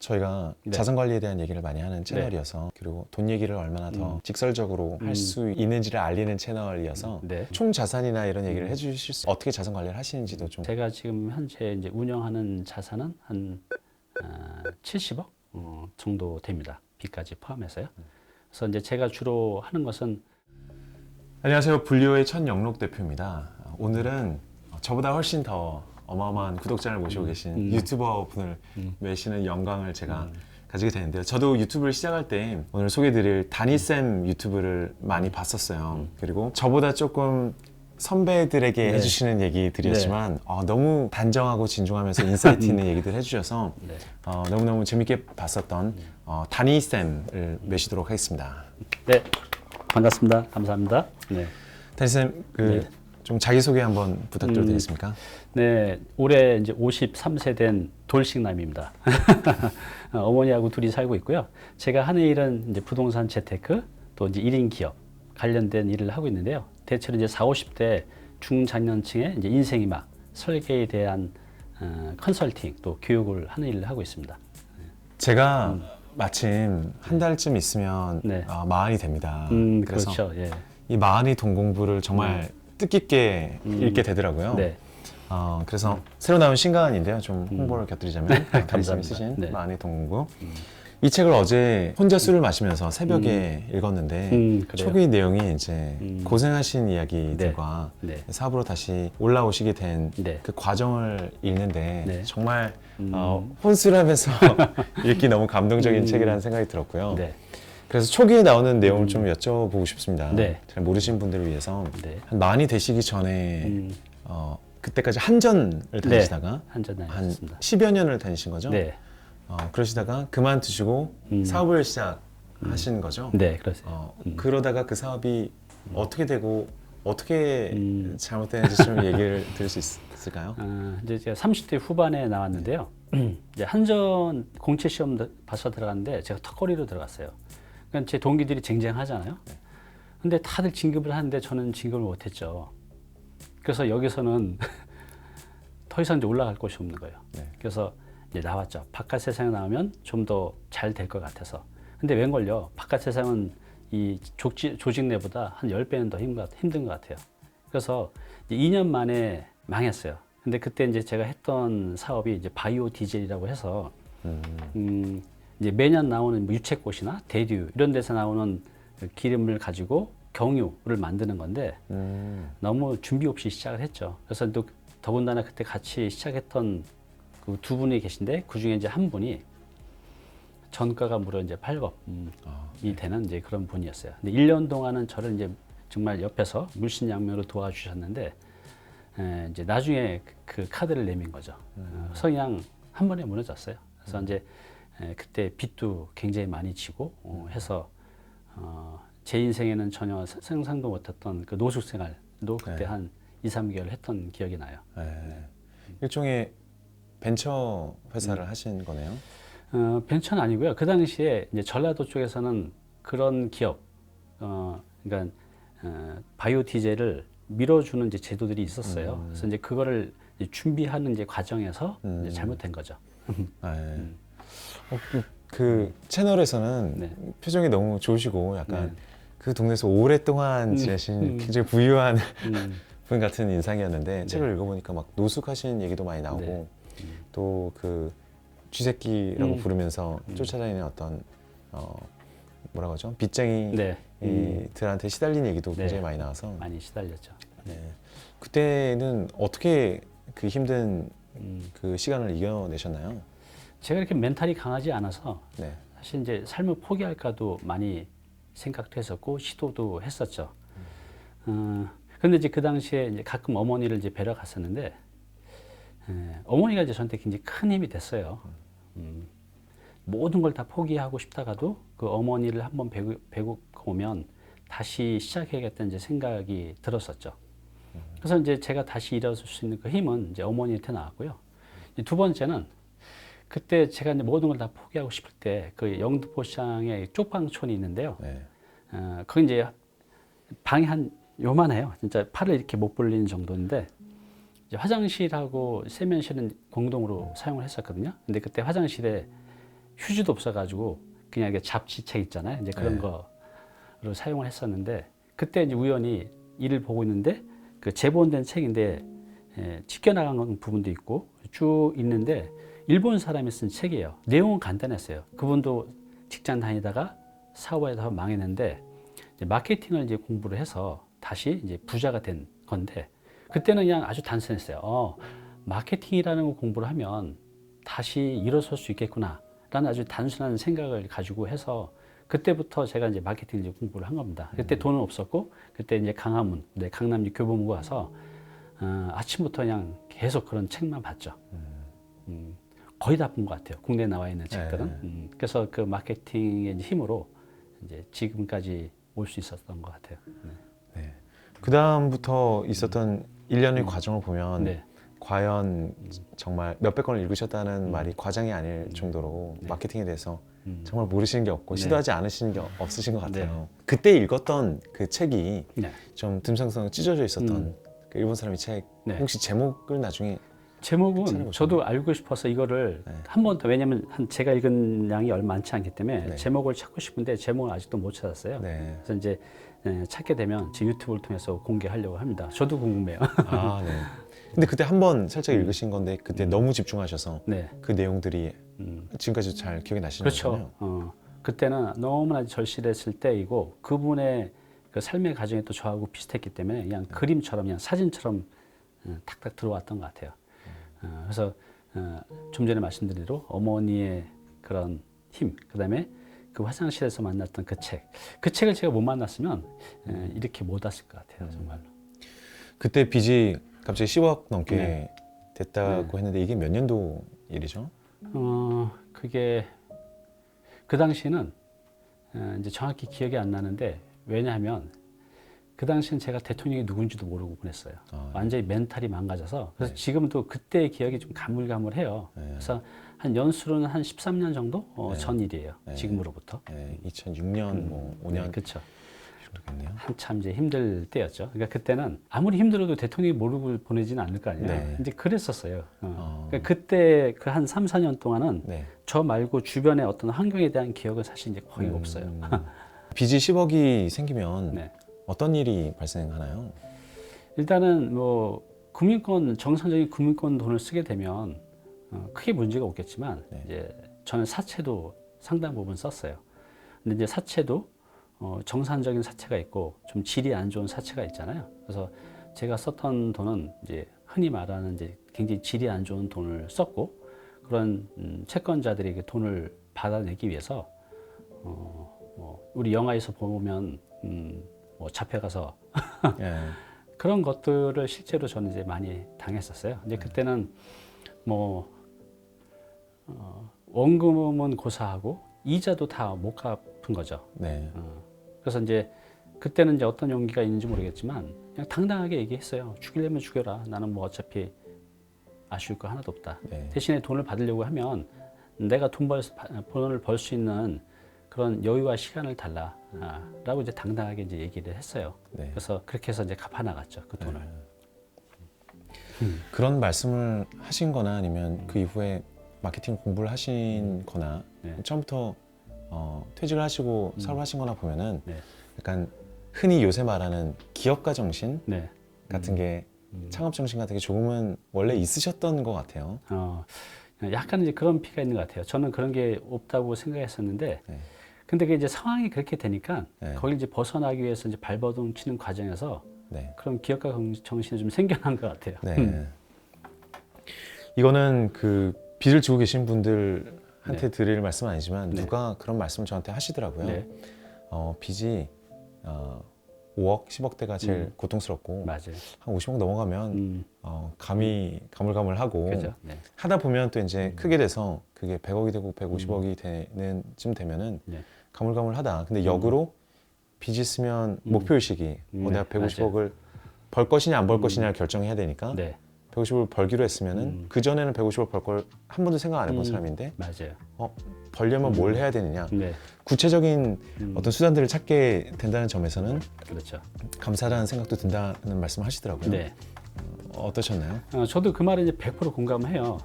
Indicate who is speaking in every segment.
Speaker 1: 저희가
Speaker 2: 네.
Speaker 1: 자산 관리에 대한 얘기를 많이 하는 채널이어서 그리고 돈 얘기를 얼마나 더 직설적으로 할 수 있는지를 알리는 채널이어서
Speaker 2: 네.
Speaker 1: 총 자산이나 이런 얘기를 해주실 수 어떻게 자산 관리를 하시는지도 좀
Speaker 2: 제가 지금 현재 이제 운영하는 자산은 한 70억 정도 됩니다. 빚까지 포함해서요. 그래서 이제 제가 주로 하는 것은
Speaker 1: 안녕하세요. 불리오의 천영록 대표입니다. 오늘은 저보다 훨씬 더 어마어마한 구독자를 모시고 계신 유튜버 분을 모시는 영광을 제가 가지게 되는데요. 저도 유튜브를 시작할 때 오늘 소개해드릴 다니쌤 유튜브를 많이 봤었어요. 그리고 저보다 조금 선배들에게
Speaker 2: 네.
Speaker 1: 해주시는 얘기들이었지만 너무 단정하고 진중하면서 인사이트 있는 얘기들 해주셔서
Speaker 2: 네.
Speaker 1: 너무너무 재밌게 봤었던 다니쌤을 모시도록 하겠습니다.
Speaker 2: 네, 반갑습니다. 감사합니다. 네.
Speaker 1: 다니쌤
Speaker 2: 네.
Speaker 1: 좀 자기소개 한번 부탁드려도 되겠습니까?
Speaker 2: 네, 올해 이제 53세 된 돌싱남입니다. 어머니하고 둘이 살고 있고요. 제가 하는 일은 이제 부동산 재테크, 또 이제 1인 기업 관련된 일을 하고 있는데요. 대체로 이제 40, 50대 중장년층의 이제 인생이막 설계에 대한 컨설팅 또 교육을 하는 일을 하고 있습니다.
Speaker 1: 제가 마침 한 달쯤 있으면
Speaker 2: 네.
Speaker 1: 마흔이 됩니다. 그래서
Speaker 2: 그렇죠. 예.
Speaker 1: 이 마흔이 돈 공부를 정말 뜻깊게 읽게 되더라고요.
Speaker 2: 네.
Speaker 1: 그래서 새로 나온 신간인데요. 좀 홍보를 곁드리자면 다니쌤이
Speaker 2: 감사합니다.
Speaker 1: 쓰신
Speaker 2: 네.
Speaker 1: 마흔이 돈 공부. 이 책을 어제 혼자 술을 마시면서 새벽에 읽었는데
Speaker 2: 그래요?
Speaker 1: 초기 내용이 이제 고생하신 이야기들과
Speaker 2: 네. 네.
Speaker 1: 사업으로 다시 올라오시게 된 그
Speaker 2: 네.
Speaker 1: 과정을 읽는데
Speaker 2: 네.
Speaker 1: 정말 혼술하면서 읽기 너무 감동적인 책이라는 생각이 들었고요.
Speaker 2: 네.
Speaker 1: 그래서 초기에 나오는 내용을 좀 여쭤보고 싶습니다.
Speaker 2: 네.
Speaker 1: 잘 모르시는 분들을 위해서
Speaker 2: 네.
Speaker 1: 한 많이 되시기 전에 그때까지 한전을 다니시다가
Speaker 2: 한전
Speaker 1: 한
Speaker 2: 다녔습니다.
Speaker 1: 10여 년을 다니신 거죠?
Speaker 2: 네.
Speaker 1: 그러시다가 그만두시고 사업을 시작하신 거죠?
Speaker 2: 네, 그러세요.
Speaker 1: 그러다가 그 사업이 어떻게 되고 어떻게 잘못되는지 좀 얘기를 들을 수 있을까요?
Speaker 2: 이제 제가 30대 후반에 나왔는데요. 이제 한전 공채 시험 봐서 들어갔는데 제가 턱걸이로 들어갔어요. 그러니까 제 동기들이 쟁쟁하잖아요. 근데 다들 진급을 하는데 저는 진급을 못했죠. 그래서 여기서는 더 이상 이제 올라갈 곳이 없는 거예요.
Speaker 1: 네.
Speaker 2: 그래서 이제 나왔죠. 바깥 세상에 나오면 좀 더 잘 될 것 같아서. 근데 웬걸요? 바깥 세상은 이 조직 내보다 한 10배는 더 힘든 것 같아요. 그래서 이제 2년 만에 망했어요. 근데 그때 이제 제가 했던 사업이 이제 바이오 디젤이라고 해서 이제 매년 나오는 뭐 유채꽃이나 대듀 이런 데서 나오는 그 기름을 가지고 경유를 만드는 건데 너무 준비 없이 시작을 했죠. 그래서 또 더군다나 그때 같이 시작했던 그 두 분이 계신데 그 중에 이제 한 분이 전가가 무려 이제 8억이 되는 이제 그런 분이었어요. 근데 1년 동안은 저를 이제 정말 옆에서 물신양면으로 도와주셨는데 이제 나중에 그 카드를 내민 거죠. 그래서 그냥 한 번에 무너졌어요. 그래서 이제 그때 빚도 굉장히 많이 지고 해서 제 인생에는 전혀 상상도 못했던 그 노숙 생활도 그때
Speaker 1: 네.
Speaker 2: 한 2, 3개월 했던 기억이 나요.
Speaker 1: 네. 일종의 벤처 회사를 하신 거네요.
Speaker 2: 벤처는 아니고요. 그 당시에 이제 전라도 쪽에서는 그런 기업, 그러니까 바이오 디젤을 밀어주는 이제 제도들이 있었어요. 그래서 이제 그거를 이제 준비하는 이제 과정에서 이제 잘못된 거죠.
Speaker 1: 네. 그 채널에서는
Speaker 2: 네.
Speaker 1: 표정이 너무 좋으시고 약간
Speaker 2: 네.
Speaker 1: 그 동네에서 오랫동안 지내신 굉장히 부유한 분 같은 인상이었는데 책을 읽어보니까 막 노숙하신 얘기도 많이 나오고
Speaker 2: 네.
Speaker 1: 또 그 쥐새끼라고 부르면서 쫓아다니는 어떤 뭐라고 하죠? 빚쟁이들한테
Speaker 2: 네.
Speaker 1: 시달린 얘기도
Speaker 2: 네.
Speaker 1: 굉장히 많이 나와서
Speaker 2: 많이 시달렸죠.
Speaker 1: 네. 그때는 어떻게 그 힘든 그 시간을 이겨내셨나요?
Speaker 2: 제가 이렇게 멘탈이 강하지 않아서
Speaker 1: 네.
Speaker 2: 사실 이제 삶을 포기할까도 많이 생각도 했었고 시도도 했었죠. 그런데 이제 그 당시에 이제 가끔 어머니를 이제 뵈러 갔었는데 어머니가 이제 저한테 굉장히 큰 힘이 됐어요. 모든 걸 다 포기하고 싶다가도 그 어머니를 한번 뵈고 오면 다시 시작해야겠다는 이제 생각이 들었었죠. 그래서 이제 제가 다시 일어설 수 있는 그 힘은 이제 어머니한테 나왔고요. 두 번째는 그때 제가 이제 모든 걸 다 포기하고 싶을 때 그 영등포시장에 쪽방촌이 있는데요.
Speaker 1: 네.
Speaker 2: 거기 이제 방이 한 요만해요. 진짜 팔을 이렇게 못 벌리는 정도인데 이제 화장실하고 세면실은 공동으로 사용을 했었거든요. 근데 그때 화장실에 휴지도 없어가지고 그냥 이게 잡지책 있잖아요. 이제 그런
Speaker 1: 네.
Speaker 2: 거를 사용을 했었는데 그때 이제 우연히 일을 보고 있는데 그 제본된 책인데 찢겨나간 부분도 있고 쭉 있는데 일본 사람이 쓴 책이에요. 내용은 간단했어요. 그분도 직장 다니다가 사업에서 망했는데 이제 마케팅을 이제 공부를 해서 다시 이제 부자가 된 건데 그때는 그냥 아주 단순했어요. 마케팅이라는 거 공부를 하면 다시 일어설 수 있겠구나라는 아주 단순한 생각을 가지고 해서 그때부터 제가 이제 마케팅 이제 공부를 한 겁니다. 그때 돈은 없었고 그때 이제 강화문, 강남역 교보문고 가서 아침부터 그냥 계속 그런 책만 봤죠. 거의 다 본 것 같아요. 국내에 나와 있는 책들은. 그래서 그 마케팅의 힘으로 이제 지금까지 올 수 있었던 것 같아요.
Speaker 1: 네. 그 다음부터 있었던 일련의 과정을 보면
Speaker 2: 네.
Speaker 1: 과연 정말 몇백 권을 읽으셨다는 말이 과장이 아닐 정도로
Speaker 2: 네.
Speaker 1: 마케팅에 대해서 정말 모르시는 게 없고
Speaker 2: 네.
Speaker 1: 시도하지 않으시는 게 없으신 것 같아요. 그때 읽었던 그 책이
Speaker 2: 네.
Speaker 1: 좀 듬성성 찢어져 있었던 그 일본 사람의 책
Speaker 2: 네.
Speaker 1: 혹시 제목을 나중에
Speaker 2: 제목은
Speaker 1: 찾아보시면.
Speaker 2: 저도 알고 싶어서 이거를
Speaker 1: 네.
Speaker 2: 한 번 더, 왜냐면 제가 읽은 양이 얼마 많지 않기 때문에
Speaker 1: 네.
Speaker 2: 제목을 찾고 싶은데 제목을 아직도 못 찾았어요.
Speaker 1: 네.
Speaker 2: 그래서 이제 찾게 되면 제 유튜브를 통해서 공개하려고 합니다. 저도 궁금해요.
Speaker 1: 아, 네. 근데 그때 한 번 살짝 읽으신 건데 그때 너무 집중하셔서
Speaker 2: 네.
Speaker 1: 그 내용들이 지금까지 잘 기억이 나시는 거군요.
Speaker 2: 그렇죠. 그때는 너무나 절실했을 때이고 그분의 그 삶의 과정이 또 저하고 비슷했기 때문에 그냥 그림처럼 그냥 사진처럼 탁탁 들어왔던 것 같아요. 그래서 좀 전에 말씀드린 대로 어머니의 그런 힘, 그다음에 그 화장실에서 만났던 그 책, 그 책을 제가 못 만났으면 이렇게 못 왔을 것 같아요, 정말로.
Speaker 1: 그때 빚이 갑자기 10억 넘게
Speaker 2: 네.
Speaker 1: 됐다고 했는데 이게 몇 년도 일이죠?
Speaker 2: 그게 그 당시는 이제 정확히 기억이 안 나는데 왜냐하면 그 당시는 제가 대통령이 누군지도 모르고 보냈어요. 완전히 멘탈이 망가져서 그래서
Speaker 1: 네.
Speaker 2: 지금도 그때의 기억이 좀 가물가물해요.
Speaker 1: 네.
Speaker 2: 그래서 한 연수로는 한 13년 정도
Speaker 1: 네.
Speaker 2: 전 일이에요.
Speaker 1: 네.
Speaker 2: 지금으로부터.
Speaker 1: 네, 2006년, 뭐 5년
Speaker 2: 그렇죠.
Speaker 1: 그렇겠네요.
Speaker 2: 한참 이제 힘들 때였죠. 그러니까 그때는 아무리 힘들어도 대통령이 모르고 보내지는 않을 거 아니에요.
Speaker 1: 네.
Speaker 2: 이제 그랬었어요. 그러니까 그때 그 한 3, 4년 동안은
Speaker 1: 네.
Speaker 2: 저 말고 주변의 어떤 환경에 대한 기억은 사실 이제 거의 없어요.
Speaker 1: 빚이 10억이 생기면
Speaker 2: 네.
Speaker 1: 어떤 일이 발생하나요?
Speaker 2: 일단은 뭐 국민권 정상적인 국민권 돈을 쓰게 되면 크게 문제가 없겠지만
Speaker 1: 네.
Speaker 2: 이제 저는 사채도 상당 부분 썼어요. 근데 이제 사채도 정상적인 사채가 있고 좀 질이 안 좋은 사채가 있잖아요. 그래서 제가 썼던 돈은 이제 흔히 말하는 이제 굉장히 질이 안 좋은 돈을 썼고 그런 채권자들에게 돈을 받아내기 위해서 뭐 우리 영화에서 보면 뭐 잡혀가서
Speaker 1: 예.
Speaker 2: 그런 것들을 실제로 저는 이제 많이 당했었어요. 이제 그때는 뭐 원금은 고사하고 이자도 다 못 갚은 거죠.
Speaker 1: 네.
Speaker 2: 그래서 이제 그때는 이제 어떤 용기가 있는지 모르겠지만 그냥 당당하게 얘기했어요. 죽이려면 죽여라. 나는 뭐 어차피 아쉬울 거 하나도 없다.
Speaker 1: 네.
Speaker 2: 대신에 돈을 받으려고 하면 내가 돈을 벌 수 있는 그런 여유와 시간을 달라. 라고 이제 당당하게 이제 얘기를 했어요.
Speaker 1: 네.
Speaker 2: 그래서 그렇게 해서 이제 갚아 나갔죠. 그 돈을.
Speaker 1: 그런 말씀을 하신 거나 아니면 그 이후에 마케팅 공부를 하신 거나
Speaker 2: 네.
Speaker 1: 처음부터 퇴직을 하시고 사업을 하신 거나 보면은
Speaker 2: 네.
Speaker 1: 약간 흔히 요새 말하는 기업가 정신
Speaker 2: 네.
Speaker 1: 같은 게 창업 정신 같은 게 조금은 원래 있으셨던 것 같아요.
Speaker 2: 약간 이제 그런 피가 있는 것 같아요. 저는 그런 게 없다고 생각했었는데,
Speaker 1: 네.
Speaker 2: 근데 그 이제 상황이 그렇게 되니까
Speaker 1: 네.
Speaker 2: 거기 이제 벗어나기 위해서 이제 발버둥 치는 과정에서
Speaker 1: 네.
Speaker 2: 그런 기업가 정신이 좀 생겨난 것 같아요.
Speaker 1: 네. 이거는 그 빚을 지고 계신 분들한테 드릴 말씀은 아니지만
Speaker 2: 네.
Speaker 1: 누가 그런 말씀을 저한테 하시더라고요.
Speaker 2: 네.
Speaker 1: 빚이 5억, 10억대가 제일 고통스럽고
Speaker 2: 맞아요.
Speaker 1: 한 50억 넘어가면 감이 가물가물하고
Speaker 2: 그죠? 네.
Speaker 1: 하다 보면 또 이제 크게 돼서 그게 100억이 되고 150억이 되는 쯤 되면은
Speaker 2: 네.
Speaker 1: 가물가물하다. 근데 역으로 빚이 있으면 목표의식이 내가 150억을 벌 것이냐 안 벌 것이냐를 결정해야 되니까
Speaker 2: 네.
Speaker 1: 150을 벌기로 했으면은 그 전에는 150을 벌 걸 한 번도 생각 안 해본 사람인데
Speaker 2: 맞아요.
Speaker 1: 벌려면 뭘 해야 되느냐
Speaker 2: 네.
Speaker 1: 구체적인 어떤 수단들을 찾게 된다는 점에서는
Speaker 2: 그렇죠.
Speaker 1: 감사하다는 생각도 든다는 말씀을 하시더라고요.
Speaker 2: 네.
Speaker 1: 어떠셨나요?
Speaker 2: 저도 그 말에 이제 100% 공감해요.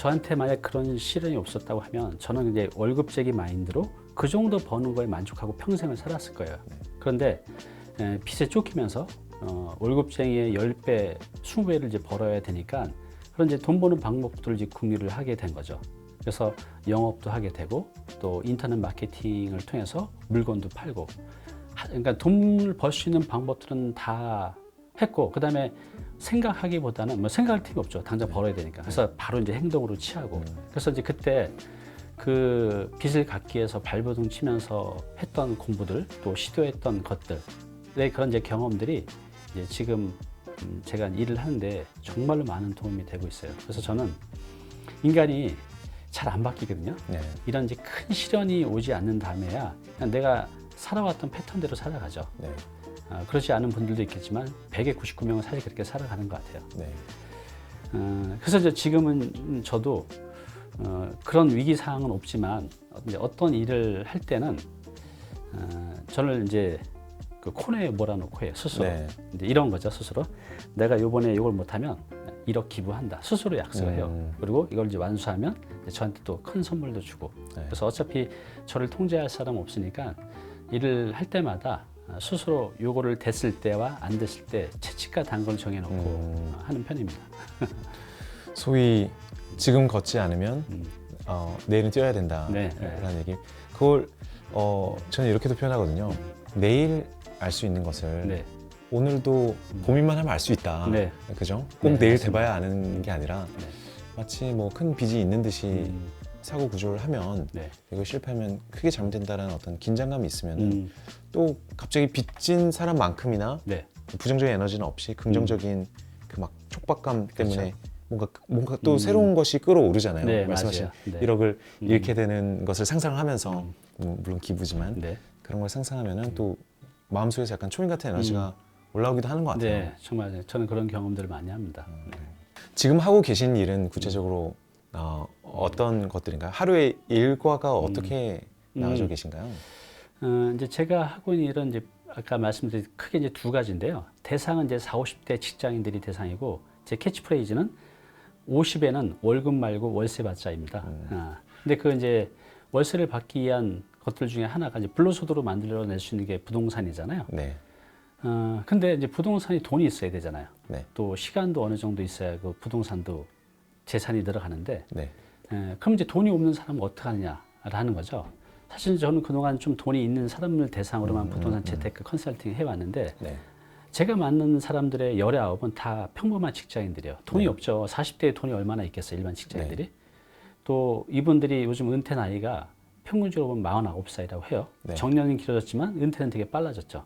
Speaker 2: 저한테 만약 그런 시련이 없었다고 하면 저는 이제 월급제기 마인드로 그 정도 버는 거에 만족하고 평생을 살았을 거예요. 그런데 빚에 쫓기면서 월급쟁이의 10배, 20배를 이제 벌어야 되니까 그런 이제 돈 버는 방법들을 이제 궁리를 하게 된 거죠. 그래서 영업도 하게 되고 또 인터넷 마케팅을 통해서 물건도 팔고 그러니까 돈을 벌 수 있는 방법들은 다 했고 그다음에 생각하기보다는 뭐 생각할 틈이 없죠. 당장 벌어야 되니까. 그래서 바로 이제 행동으로 취하고 그래서 이제 그때 그 빚을 갚기 위해서 발버둥 치면서 했던 공부들 또 시도했던 것들의 그런 이제 경험들이 이제 지금 제가 일을 하는데 정말로 많은 도움이 되고 있어요. 그래서 저는 인간이 잘 안 바뀌거든요.
Speaker 1: 네.
Speaker 2: 이런 이제 큰 시련이 오지 않는 다음에야 그냥 내가 살아왔던 패턴대로 살아가죠.
Speaker 1: 네.
Speaker 2: 그렇지 않은 분들도 있겠지만 100에 99명은 사실 그렇게 살아가는 것 같아요.
Speaker 1: 네.
Speaker 2: 그래서 이제 지금은 저도 그런 위기 상황은 없지만 어떤 일을 할 때는 저를 이제 그 코너에 몰아놓고 해요 스스로.
Speaker 1: 네.
Speaker 2: 이제 이런 거죠 스스로. 내가 이번에 이걸 못하면 1억 기부한다. 스스로 약속을 해요. 그리고 이걸 이제 완수하면 이제 저한테 또 큰 선물도 주고.
Speaker 1: 네.
Speaker 2: 그래서 어차피 저를 통제할 사람 없으니까 일을 할 때마다 스스로 요거를 됐을 때와 안 됐을 때 채찍과 단걸 정해놓고 하는 편입니다.
Speaker 1: 소위 지금 걷지 않으면 내일은 뛰어야 된다.
Speaker 2: 네.
Speaker 1: 라는 얘기. 그걸 저는 이렇게도 표현하거든요. 내일 알 수 있는 것을
Speaker 2: 네.
Speaker 1: 오늘도 고민만 하면 알 수 있다.
Speaker 2: 네.
Speaker 1: 그죠? 꼭
Speaker 2: 네,
Speaker 1: 내일
Speaker 2: 맞습니다.
Speaker 1: 돼봐야 아는 게 아니라
Speaker 2: 네.
Speaker 1: 마치 뭐 큰 빚이 있는 듯이 사고 구조를 하면
Speaker 2: 네.
Speaker 1: 이거 실패하면 크게 잘못된다는 어떤 긴장감이 있으면
Speaker 2: 음.
Speaker 1: 또 갑자기 빚진 사람만큼이나
Speaker 2: 네.
Speaker 1: 부정적인 에너지는 없이 긍정적인 그 막 촉박감 때문에
Speaker 2: 그렇죠.
Speaker 1: 뭔가 또 새로운 것이 끌어오르잖아요.
Speaker 2: 네,
Speaker 1: 말씀하신
Speaker 2: 맞아요. 네.
Speaker 1: 1억을 잃게 되는 것을 상상하면서 물론 기부지만
Speaker 2: 네.
Speaker 1: 그런 걸 상상하면은 또 마음속에서 약간 초인 같은 에너지가 올라오기도 하는 것 같아요.
Speaker 2: 네, 정말 저는 그런 경험들을 많이 합니다.
Speaker 1: 지금 하고 계신 일은 구체적으로 어떤 것들인가요? 하루의 일과가 어떻게 나눠져 계신가요?
Speaker 2: 이제 제가 하고 있는 일은 이제 아까 말씀드린 크게 이제 두 가지인데요. 대상은 이제 40, 50대 직장인들이 대상이고 제 캐치프레이즈는 50에는 월급 말고 월세 받자입니다. 근데 그 이제 월세를 받기 위한 것들 중에 하나가 이제 불로소득으로 만들어낼 수 있는 게 부동산이잖아요.
Speaker 1: 네.
Speaker 2: 근데 이제 부동산이 돈이 있어야 되잖아요.
Speaker 1: 네.
Speaker 2: 또 시간도 어느 정도 있어야 그 부동산도 재산이 늘어가는데
Speaker 1: 네.
Speaker 2: 그럼 이제 돈이 없는 사람은 어떻게 하느냐라는 거죠. 사실 저는 그동안 좀 돈이 있는 사람들 대상으로만 부동산 재테크 컨설팅 해왔는데
Speaker 1: 네.
Speaker 2: 제가 만난 사람들의 19은 다 평범한 직장인들이에요. 돈이
Speaker 1: 네.
Speaker 2: 없죠. 40대에 돈이 얼마나 있겠어요, 일반 직장인들이. 또 이분들이 요즘 은퇴 나이가 평균적으로 보면 49살이라고 해요.
Speaker 1: 네.
Speaker 2: 정년은 길어졌지만 은퇴는 되게 빨라졌죠.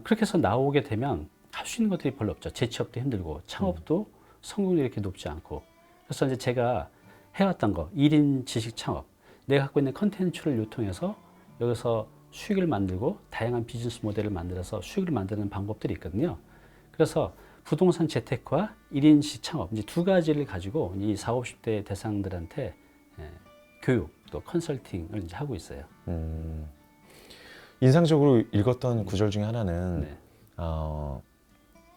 Speaker 2: 그렇게 해서 나오게 되면 할 수 있는 것들이 별로 없죠. 재취업도 힘들고 창업도 성공률이 이렇게 높지 않고. 그래서 이제 제가 해왔던 거 1인 지식 창업. 내가 갖고 있는 컨텐츠를 유통해서 여기서 수익을 만들고 다양한 비즈니스 모델을 만들어서 수익을 만드는 방법들이 있거든요. 그래서 부동산 재테크와 1인 지식 창업 이제 두 가지를 가지고 이 40, 50대 대상들한테 교육 또 컨설팅을 이제 하고 있어요.
Speaker 1: 인상적으로 읽었던 구절 중에 하나는
Speaker 2: 네.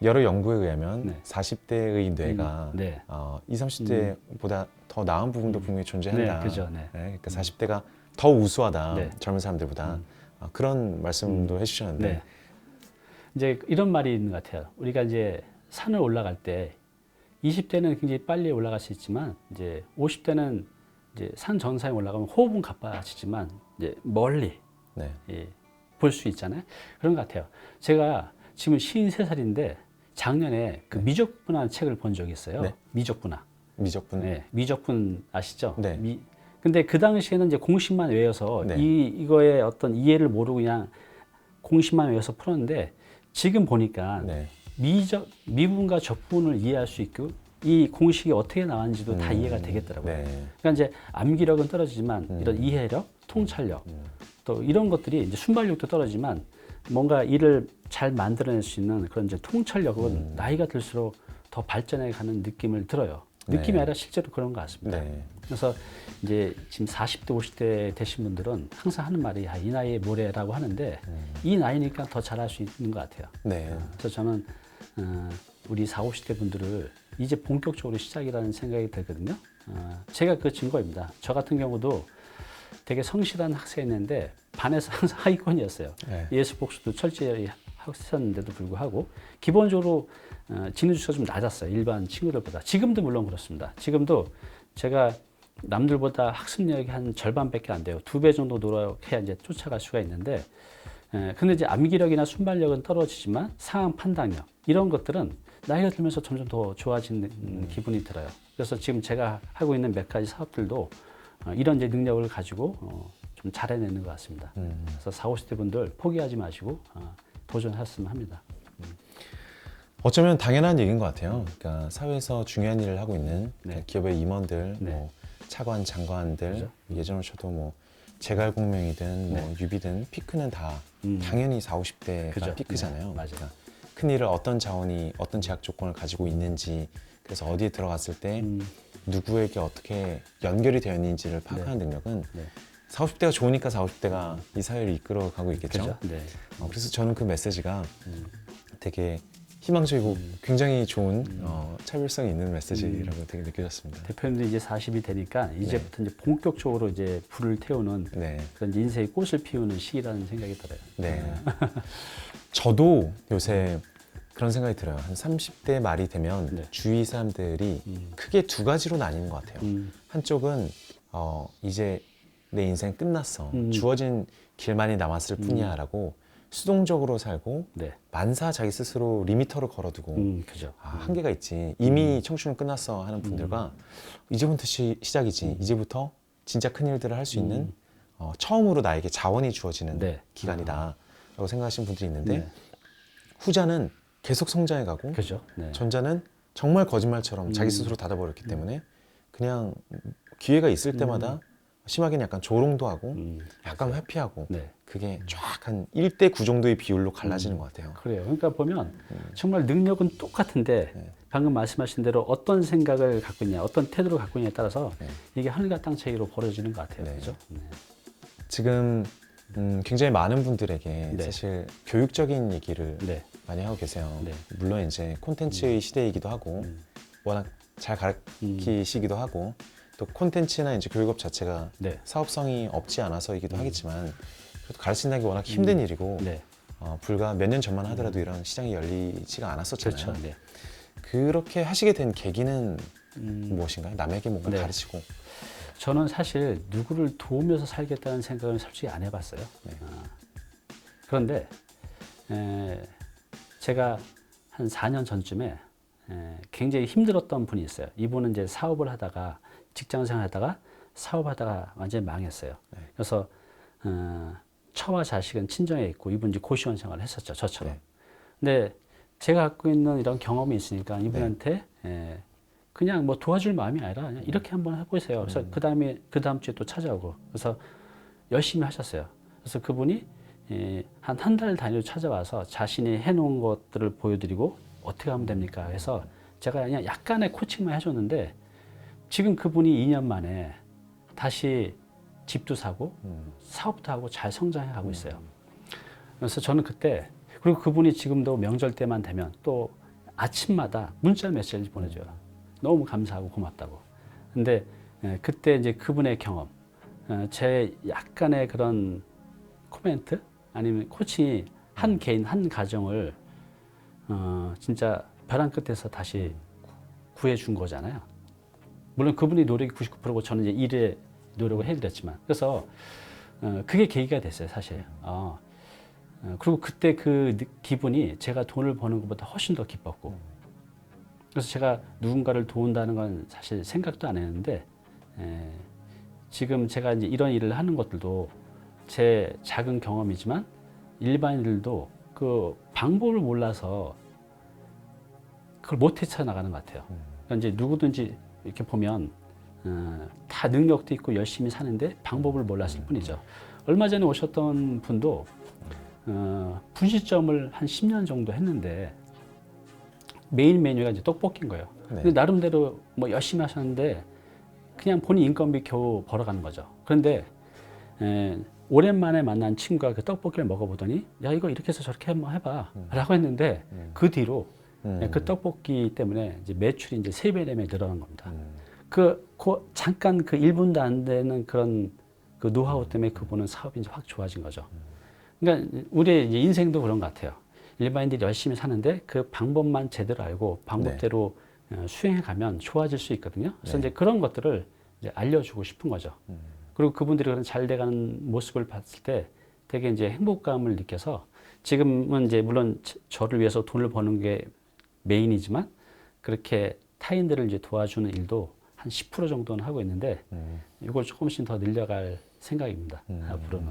Speaker 1: 여러 연구에 의하면
Speaker 2: 네.
Speaker 1: 40대의 뇌가
Speaker 2: 네.
Speaker 1: 20, 30대보다 더 나은 부분도 분명히 존재한다.
Speaker 2: 네, 그죠. 네.
Speaker 1: 그러니까 40대가 더 우수하다.
Speaker 2: 네.
Speaker 1: 젊은 사람들보다. 그런 말씀도 해주셨는데.
Speaker 2: 네. 이제 이런 말이 있는 것 같아요. 우리가 이제 산을 올라갈 때 20대는 굉장히 빨리 올라갈 수 있지만 이제 50대는 이제 산 정상에 올라가면 호흡은 가빠지지만 이제 멀리
Speaker 1: 네.
Speaker 2: 볼 수 있잖아요. 그런 것 같아요. 제가 지금 53살인데 작년에 그 미적분이라는 책을 본 적이 있어요.
Speaker 1: 네.
Speaker 2: 미적분화.
Speaker 1: 미적분.
Speaker 2: 네, 미적분 아시죠?
Speaker 1: 네.
Speaker 2: 근데 그 당시에는 이제 공식만 외워서
Speaker 1: 네.
Speaker 2: 이거의 어떤 이해를 모르고 그냥 공식만 외워서 풀었는데 지금 보니까
Speaker 1: 네.
Speaker 2: 미분과 적분을 이해할 수 있고 이 공식이 어떻게 나왔는지도 다 이해가 되겠더라고요.
Speaker 1: 네.
Speaker 2: 그러니까 이제 암기력은 떨어지지만 이런 이해력, 통찰력 또 이런 것들이 이제 순발력도 떨어지지만 뭔가 일을 잘 만들어낼 수 있는 그런 이제 통찰력은 나이가 들수록 더 발전해 가는 느낌을 들어요. 느낌이
Speaker 1: 네.
Speaker 2: 아니라 실제로 그런 것 같습니다.
Speaker 1: 네.
Speaker 2: 그래서 이제 지금 40대, 50대 되신 분들은 항상 하는 말이 이 나이에 뭐래라고 하는데 이 나이니까 더 잘할 수 있는 것 같아요.
Speaker 1: 네.
Speaker 2: 그래서 저는 우리 40, 50대 분들을 이제 본격적으로 시작이라는 생각이 들거든요. 제가 그 증거입니다. 저 같은 경우도 되게 성실한 학생이었는데 반에서 항상 하위권이었어요.
Speaker 1: 네.
Speaker 2: 예습 복수도 철저히 했었는데도 불구하고 기본적으로 지능 지수가 좀 낮았어요. 일반 친구들보다. 지금도 물론 그렇습니다. 지금도 제가 남들보다 학습력이 한 절반밖에 안 돼요. 2배 정도 노력해야 이제 쫓아갈 수가 있는데, 근데 이제 암기력이나 순발력은 떨어지지만 상황 판단력 이런 것들은 나이가 들면서 점점 더 좋아지는 기분이 들어요. 그래서 지금 제가 하고 있는 몇 가지 사업들도 이런 이제 능력을 가지고 좀 잘해내는 것 같습니다. 그래서 40, 50대 분들 포기하지 마시고 도전하셨으면 합니다.
Speaker 1: 어쩌면 당연한 얘기인 것 같아요. 그러니까 사회에서 중요한 일을 하고 있는
Speaker 2: 네.
Speaker 1: 기업의 임원들,
Speaker 2: 네.
Speaker 1: 뭐 차관, 장관들,
Speaker 2: 그죠?
Speaker 1: 예전으로 쳐도 뭐 재갈공명이든 뭐 유비든 피크는 다 당연히 40, 50대가
Speaker 2: 그죠?
Speaker 1: 피크잖아요.
Speaker 2: 네, 맞아요.
Speaker 1: 그러니까 큰 일을 어떤 자원이 어떤 제약 조건을 가지고 있는지, 그래서 어디에 들어갔을 때 누구에게 어떻게 연결이 되어 있는지를 파악하는 능력은
Speaker 2: 네.
Speaker 1: 40, 50대가 좋으니까 40, 50대가 이 사회를 이끌어가고 있겠죠.
Speaker 2: 그죠? 네.
Speaker 1: 그래서 저는 그 메시지가 되게 희망적이고 굉장히 좋은 차별성이 있는 메시지라고 되게 느껴졌습니다.
Speaker 2: 대표님도 이제 40이 되니까 이제부터 이제 본격적으로 이제 불을 태우는
Speaker 1: 네.
Speaker 2: 그런 인생의 꽃을 피우는 시기라는 생각이 들어요.
Speaker 1: 네. 저도 요새 그런 생각이 들어요. 한 30대 말이 되면
Speaker 2: 네.
Speaker 1: 주위 사람들이 크게 두 가지로 나뉘는 것 같아요. 한쪽은 이제 내 인생 끝났어. 주어진 길만이 남았을 뿐이야라고 수동적으로 살고
Speaker 2: 네.
Speaker 1: 만사 자기 스스로 리미터를 걸어두고
Speaker 2: 그죠.
Speaker 1: 한계가 있지. 이미 청춘은 끝났어 하는 분들과 이제부터 시작이지. 이제부터 진짜 큰 일들을 할 수 있는 처음으로 나에게 자원이 주어지는
Speaker 2: 네.
Speaker 1: 기간이다 라고 생각하시는 분들이 있는데
Speaker 2: 네.
Speaker 1: 후자는 계속 성장해가고
Speaker 2: 그죠. 네.
Speaker 1: 전자는 정말 거짓말처럼 자기 스스로 닫아버렸기 때문에 그냥 기회가 있을 때마다 심하게는 약간 조롱도 하고 약간 회피하고
Speaker 2: 네.
Speaker 1: 그게 쫙 한 1대9 정도의 비율로 갈라지는 것 같아요.
Speaker 2: 그래요. 그러니까 보면 정말 능력은 똑같은데
Speaker 1: 네.
Speaker 2: 방금 말씀하신 대로 어떤 생각을 갖고 있냐, 어떤 태도를 갖고 있냐에 따라서
Speaker 1: 네.
Speaker 2: 이게 하늘과 땅 차이로 벌어지는 것 같아요.
Speaker 1: 네.
Speaker 2: 그죠? 네.
Speaker 1: 지금 굉장히 많은 분들에게
Speaker 2: 네.
Speaker 1: 사실 교육적인 얘기를
Speaker 2: 네.
Speaker 1: 많이 하고 계세요.
Speaker 2: 네.
Speaker 1: 물론 이제 콘텐츠의 시대이기도 하고 워낙 잘 가르치시기도 하고 또 콘텐츠나 이제 교육업 자체가
Speaker 2: 네.
Speaker 1: 사업성이 없지 않아서이기도 하겠지만 그래도 가르친다는 게 워낙 힘든 일이고
Speaker 2: 네.
Speaker 1: 불과 몇 년 전만 하더라도 이런 시장이 열리지가 않았었잖아요.
Speaker 2: 그렇죠. 네.
Speaker 1: 그렇게 하시게 된 계기는 무엇인가요? 남에게 뭔가
Speaker 2: 네.
Speaker 1: 가르치고.
Speaker 2: 저는 사실 누구를 도우면서 살겠다는 생각은 솔직히 안 해봤어요.
Speaker 1: 네.
Speaker 2: 그런데 제가 한 4년 전쯤에 굉장히 힘들었던 분이 있어요. 이분은 이제 사업을 하다가 직장생활 하다가 사업하다가 완전히 망했어요.
Speaker 1: 네.
Speaker 2: 그래서 처와 자식은 친정에 있고 이분 이제 고시원 생활을 했었죠. 저처럼.
Speaker 1: 네.
Speaker 2: 근데 제가 갖고 있는 이런 경험이 있으니까 이분한테 그냥 뭐 도와줄 마음이 아니라 그냥 이렇게 한번 해보세요. 그래서 그 다음 주에 또 찾아오고 그래서 열심히 하셨어요. 그래서 그분이 한 달 단위로 찾아와서 자신이 해놓은 것들을 보여드리고 어떻게 하면 됩니까? 해서 제가 그냥 약간의 코칭만 해줬는데 지금 그분이 2년 만에 다시 집도 사고 사업도 하고 잘 성장해 가고 있어요. 그래서 저는 그때 그리고 그분이 지금도 명절 때만 되면 또 아침마다 문자 메시지 보내줘요. 너무 감사하고 고맙다고. 근데 그때 이제 그분의 경험, 제 약간의 그런 코멘트 아니면 코칭이 한 개인 한 가정을 진짜 벼랑 끝에서 다시 구해준 거잖아요. 물론 그분이 노력이 99%고 저는 이제 일에 노력을 해드렸지만 그래서 그게 계기가 됐어요 사실. 그리고 그때 그 기분이 제가 돈을 버는 것보다 훨씬 더 기뻤고 그래서 제가 누군가를 도운다는 건 사실 생각도 안 했는데 지금 제가 이제 이런 일을 하는 것들도 제 작은 경험이지만 일반인들도 그 방법을 몰라서 그걸 못 헤쳐나가는 것 같아요. 그러니까 이제 누구든지 이렇게 보면 다 능력도 있고 열심히 사는데 방법을 몰랐을 뿐이죠. 얼마 전에 오셨던 분도 분식점을 한 10년 정도 했는데 메인 메뉴가 이제 떡볶이인 거예요.
Speaker 1: 네.
Speaker 2: 근데 나름대로 뭐 열심히 하셨는데 그냥 본인 인건비 겨우 벌어가는 거죠. 그런데 오랜만에 만난 친구가 그 떡볶이를 먹어보더니 야 이거 이렇게 해서 저렇게 한번 해봐 라고 했는데 그 뒤로 그 떡볶이 때문에 이제 매출이 이제 3배, 4배 늘어난 겁니다. 잠깐 그 1분도 안 되는 그런 그 노하우 때문에 그분은 사업이 이제 확 좋아진 거죠. 그러니까 우리 이제 인생도 그런 것 같아요. 일반인들이 열심히 사는데 그 방법만 제대로 알고 방법대로 수행해 가면 좋아질 수 있거든요. 그래서 이제 그런 것들을 이제 알려주고 싶은 거죠. 그리고 그분들이 그런 잘 돼가는 모습을 봤을 때 되게 이제 행복감을 느껴서 지금은 이제 물론 저를 위해서 돈을 버는 게 메인이지만 그렇게 타인들을 이제 도와주는 일도 한 10% 정도는 하고 있는데 이걸 조금씩 더 늘려갈 생각입니다. 앞으로는.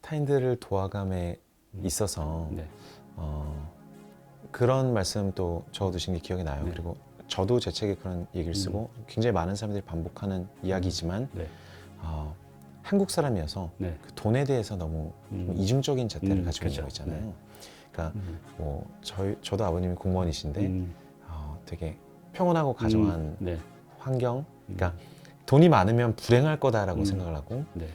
Speaker 1: 타인들을 도와감에 있어서
Speaker 2: 네.
Speaker 1: 그런 말씀 또 적어두신 게 기억이 나요.
Speaker 2: 네.
Speaker 1: 그리고 저도 제 책에 그런 얘기를 쓰고 굉장히 많은 사람들이 반복하는 이야기지만
Speaker 2: 네.
Speaker 1: 한국 사람이어서
Speaker 2: 네.
Speaker 1: 그 돈에 대해서 너무 좀 이중적인 잣대를 가지고 있는
Speaker 2: 그렇죠.
Speaker 1: 거 있잖아요. 그러니까 뭐 저도 아버님이 공무원이신데 되게 평온하고 가정한
Speaker 2: 네.
Speaker 1: 환경, 그러니까 돈이 많으면 불행할 거다라고 생각을 하고
Speaker 2: 네.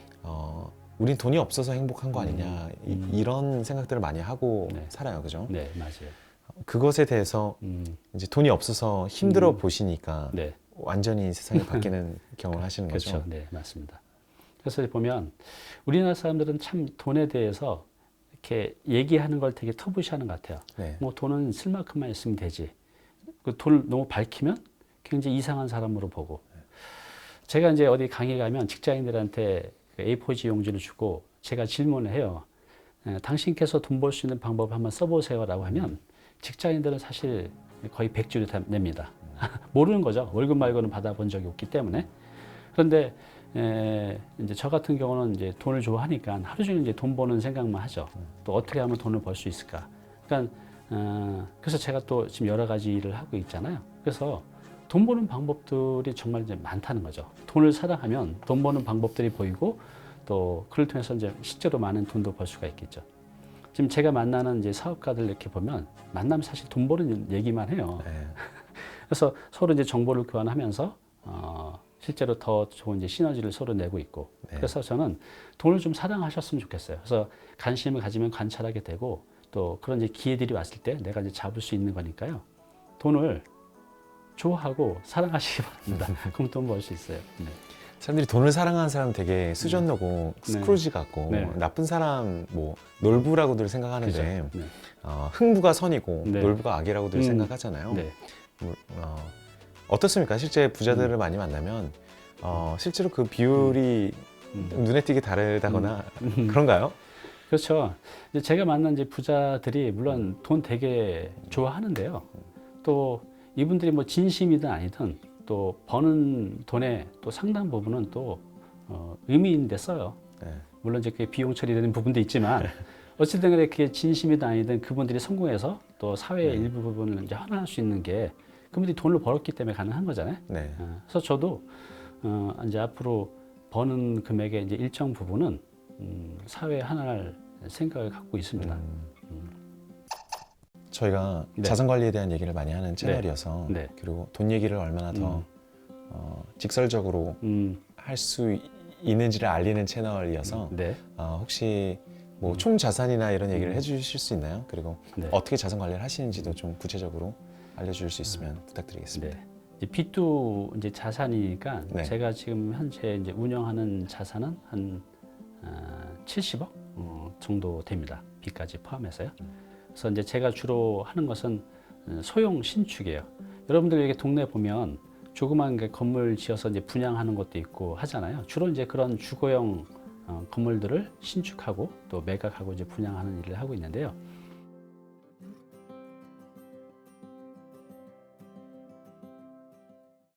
Speaker 1: 우린 돈이 없어서 행복한 거 아니냐 이런 생각들을 많이 하고
Speaker 2: 네.
Speaker 1: 살아요, 그죠?
Speaker 2: 네, 맞아요.
Speaker 1: 그것에 대해서 이제 돈이 없어서 힘들어
Speaker 2: 음.
Speaker 1: 보시니까
Speaker 2: 네.
Speaker 1: 완전히 세상이 바뀌는 경험을 하시는
Speaker 2: 그렇죠.
Speaker 1: 거죠.
Speaker 2: 네, 맞습니다. 그래서 보면 우리나라 사람들은 참 돈에 대해서 이렇게 얘기하는 걸 되게 터부시하는 것 같아요.
Speaker 1: 네.
Speaker 2: 뭐 돈은 쓸 만큼만 있으면 되지. 그 돈을 너무 밝히면 굉장히 이상한 사람으로 보고. 제가 이제 어디 강의 가면 직장인들한테 그 A4지 용지를 주고 제가 질문을 해요. 당신께서 돈 벌 수 있는 방법 한번 써보세요라고 하면 직장인들은 사실 거의 100줄이 다 냅니다. 모르는 거죠. 월급 말고는 받아본 적이 없기 때문에. 그런데 이제 저 같은 경우는 이제 돈을 좋아하니까 하루 종일 이제 돈 버는 생각만 하죠. 또 어떻게 하면 돈을 벌 수 있을까? 그러니까 그래서 제가 또 지금 여러 가지 일을 하고 있잖아요. 그래서 돈 버는 방법들이 정말 이제 많다는 거죠. 돈을 사랑하면 돈 버는 방법들이 보이고 또 그걸 통해서 이제 실제로 많은 돈도 벌 수가 있겠죠. 지금 제가 만나는 이제 사업가들 이렇게 보면 만나면 사실 돈 버는 얘기만 해요.
Speaker 1: 네.
Speaker 2: 그래서 서로 이제 정보를 교환하면서 실제로 더 좋은 이제 시너지를 서로 내고 있고.
Speaker 1: 네.
Speaker 2: 그래서 저는 돈을 좀 사랑하셨으면 좋겠어요. 그래서 관심을 가지면 관찰하게 되고 또 그런 이제 기회들이 왔을 때 내가 이제 잡을 수 있는 거니까요. 돈을 좋아하고 사랑하시기 바랍니다. 그럼 돈 벌 수 있어요. 네.
Speaker 1: 사람들이 돈을 사랑하는 사람은 되게 수전너고 스크루지 같고
Speaker 2: 네.
Speaker 1: 나쁜 사람 뭐 놀부라고들 생각하는데
Speaker 2: 그죠? 네.
Speaker 1: 흥부가 선이고
Speaker 2: 네.
Speaker 1: 놀부가 악이라고들 생각하잖아요.
Speaker 2: 네.
Speaker 1: 어떻습니까? 실제 부자들을 많이 만나면 실제로 그 비율이 눈에 띄게 다르다거나 그런가요?
Speaker 2: 그렇죠. 이제 제가 만난 이제 부자들이 물론 돈 되게 좋아하는데요. 또 이분들이 뭐 진심이든 아니든 또 버는 돈의 또 상당 부분은 또 의미 있는 데 써요.
Speaker 1: 네.
Speaker 2: 물론 이제 그게 비용 처리되는 부분도 있지만 어쨌든 간에 그게 진심이든 아니든 그분들이 성공해서 또 사회의 일부 부분을 이제 환원할 수 있는 게 그분들이 돈을 벌었기 때문에 가능한 거잖아요.
Speaker 1: 네.
Speaker 2: 그래서 저도 이제 앞으로 버는 금액의 이제 일정 부분은 사회에 환원할 생각을 갖고 있습니다.
Speaker 1: 저희가
Speaker 2: 네.
Speaker 1: 자산 관리에 대한 얘기를 많이 하는 채널이어서
Speaker 2: 네.
Speaker 1: 그리고 돈 얘기를 얼마나 더 직설적으로 할 수 있는지를 알리는 채널이어서
Speaker 2: 네.
Speaker 1: 혹시 뭐 총 자산이나 이런 얘기를 해주실 수 있나요? 그리고
Speaker 2: 네.
Speaker 1: 어떻게 자산 관리를 하시는지도 좀 구체적으로 알려주실 수 있으면 부탁드리겠습니다.
Speaker 2: 네. 이제 빚도 이제 자산이니까
Speaker 1: 네.
Speaker 2: 제가 지금 현재 이제 운영하는 자산은 한 70억 정도 됩니다. 빚까지 포함해서요. 그래서 이제 제가 주로 하는 것은 소형 신축이에요. 여러분들 이렇게 동네 보면 조그만 게 건물 지어서 이제 분양하는 것도 있고 하잖아요. 주로 이제 그런 주거용 건물들을 신축하고 또 매각하고 이제 분양하는 일을 하고 있는데요.